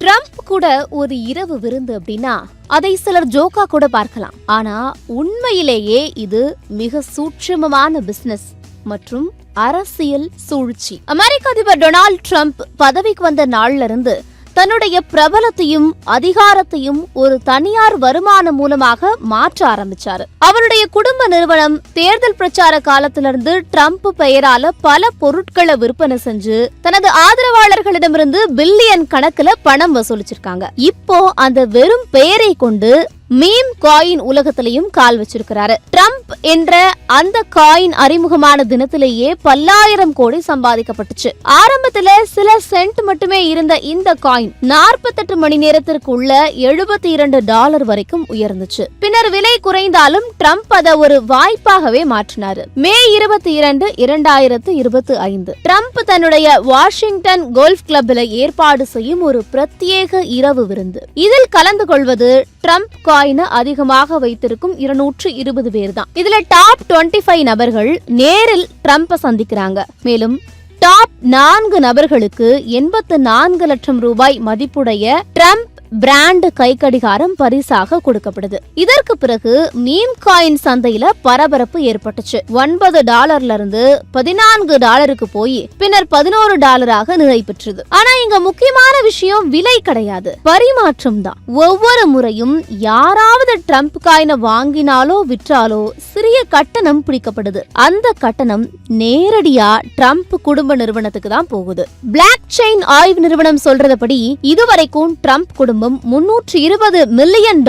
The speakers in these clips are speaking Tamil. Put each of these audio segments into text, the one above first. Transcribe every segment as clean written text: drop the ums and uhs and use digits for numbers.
ட்ரம்ப் கூட ஒரு இரவு விருந்து அப்படின்னா அதை சிலர் ஜோக்கா கூட பார்க்கலாம். ஆனா உண்மையிலேயே இது மிக சூட்சுமமான பிசினஸ் மற்றும் அரசியல் சூழ்ச்சி. அமெரிக்க அதிபர் டொனால்ட் ட்ரம்ப் பதவிக்கு வந்த நாள்ல இருந்து தன்னுடைய பிரபலத்தையும் அதிகாரத்தையும் ஒரு தனியார் வருமானம் மூலமாக மாற்ற ஆரம்பிச்சாரு. அவருடைய குடும்ப நிறுவனம் தேர்தல் பிரச்சார காலத்திலிருந்து ட்ரம்ப் பெயரால பல பொருட்களை விற்பனை செஞ்சு தனது ஆதரவாளர்களிடமிருந்து பில்லியன் கணக்குல பணம் வசூலிச்சிருக்காங்க. இப்போ அந்த வெறும் பெயரை கொண்டு மீம் காயின் உலகத்திலையும் கால் வச்சிருக்கிறாரு. ட்ரம்ப் என்ற அந்த காயின் அறிமுகமான தினத்திலேயே பல்லாயிரம் கோடி சம்பாதிக்கப்பட்டுச்சு. ஆரம்பத்துல சில சென்ட் மட்டுமே இருந்த இந்த காயின் 48 மணி நேரத்திற்குள்ள $72 வரைக்கும் உயர்ந்துச்சு. பின்னர் விலை குறைந்தாலும் ட்ரம்ப் அதை ஒரு வாய்ப்பாகவே மாற்றினாரு. மே 22, 2025 ட்ரம்ப் தன்னுடைய வாஷிங்டன் கோல்ஃப் கிளப்ல ஏற்பாடு செய்யும் ஒரு பிரத்யேக இரவு விருந்து. இதில் கலந்து கொள்வது ட்ரம்ப் காயினை அதிகமாக வைத்திருக்கும் 220 பேர் தான். இதுல டாப் 25 நபர்கள் நேரில் ட்ரம்ப சந்திக்கிறாங்க. மேலும் டாப் 4 நபர்களுக்கு 84 லட்சம் ரூபாய் மதிப்புடைய ட்ரம்ப் பிராண்ட் கைக்கடிகாரம் பரிசாக கொடுக்கப்படுது. இதற்கு பிறகு மீம் காயின் சந்தையில பரபரப்பு ஏற்பட்டுச்சு. $9 இருந்து $14 போய் பின்னர் $11 நிலை பெற்றது. ஆனா இங்க முக்கியமான விஷயம் விலை கிடையாது, பரிமாற்றம் தான். ஒவ்வொரு முறையும் யாராவது ட்ரம்ப் காயினை வாங்கினாலோ விற்றாலோ சிறிய கட்டணம் பிடிக்கப்படுது. அந்த கட்டணம் நேரடியா ட்ரம்ப் குடும்ப நிறுவனத்துக்கு தான் போகுது. பிளாக் செயின் ஆய்வு நிறுவனம் சொல்றதுபடி இதுவரைக்கும் ட்ரம்ப் குடும்பம் $320 மில்லியன்,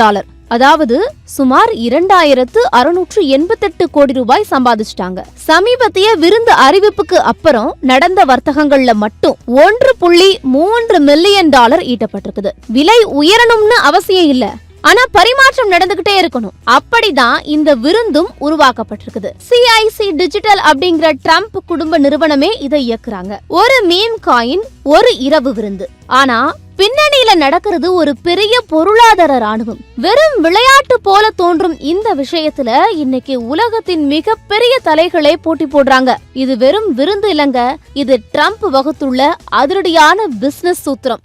அதாவது சுமார் 2688 கோடி ரூபாய் சம்பாதிச்சிட்டாங்க. சமீபத்திய விருந்து அறிவிப்புக்கு அப்புறம் நடந்த வர்த்தகங்கள்ல மட்டும் $1.3 மில்லியன் ஈட்டப்பட்டிருக்குது. விலை உயரணும்னு அவசியம் இல்ல, ஆனா பரிமாற்றம் நடந்துகிட்டே இருக்கணும். அப்படிதான் இந்த விருந்தும் உருவாக்கப்பட்டிருக்குது. CIC டிஜிட்டல் அப்படிங்கிற ட்ரம்ப் குடும்ப நிறுவனமே இதை இயக்குறாங்க. ஒரு மீம் காயின், ஒரு இரவு விருந்து. ஆனா பின்னணியில நடக்கிறது ஒரு பெரிய பொருளாதார ராணுவம். வெறும் விளையாட்டு போல தோன்றும் இந்த விஷயத்துல இன்னைக்கு உலகத்தின் மிகப்பெரிய தலைகளே போட்டி போடுறாங்க. இது வெறும் விருந்து இல்லங்க, இது ட்ரம்ப் வகுத்துள்ள அதிரடியான பிசினஸ் சூத்திரம்.